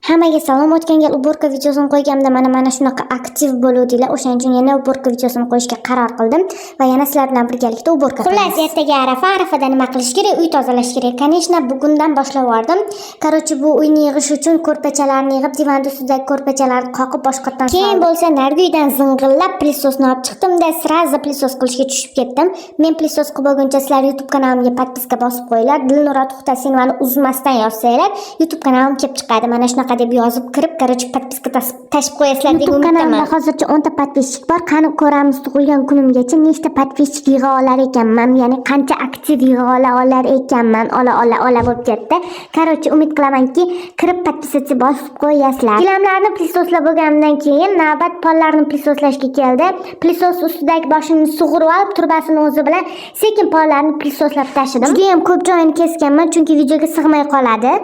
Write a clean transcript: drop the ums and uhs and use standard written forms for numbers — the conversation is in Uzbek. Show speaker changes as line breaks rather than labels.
Hammaga salom. O'tgan gal uborka videosini qo'yganimda mana shunaqa aktiv bo'luvdinglar. O'shaning uchun yana uborka videosini qo'yishga qaror qildim va yana sizlar bilan birgalikda uborka qilamiz. Xullas, ertaga arafada nima qilish kerak? Uy tozalash kerak. Конечно, bugundan boshlab yubordim. Короче, bu uyni yig'ish uchun ko'rpachalarni yig'ib, divan ustidagi ko'rpachalarni qoqib boshqatdan soldim. Keyin bo'lsa nargi uydan zing'illab plisosni olib chiqdim-da, sразу plisos qilishga tushib ketdim. Men plisos qilib bo'lguncha sizlar YouTube kanalimga podpiska bosib qo'yinglar. Dilnura To'xtasinovaning uzmasdan yozsanglar, YouTube kanalim kelib chiqadi. Mana shunaqa deb yozib kirib, короче, podpiska tashib qo'yasizlar deb umid qilaman. Hozircha 10 ta podpisчик bor. Qani ko'ramiz tug'ilgan kunimgacha nechta podpisчик yig'a olar ekanman, ya'ni qancha aktiv yig'a olar ekanman. Ola bo'lib ketdi. Короче, umid qilamanki, kirib podpisachi bosib qo'yasizlar. Gilamlarni plisoslab bo'lgandan keyin navbat pollarni plisoslashga keldi. Plisos ustidagi boshini sug'urib olib, turbasini o'zi bilan sekin pollarni plisoslab tashidim. Juda ham ko'p joyini kesganman, chunki videoga sig'may qoladi.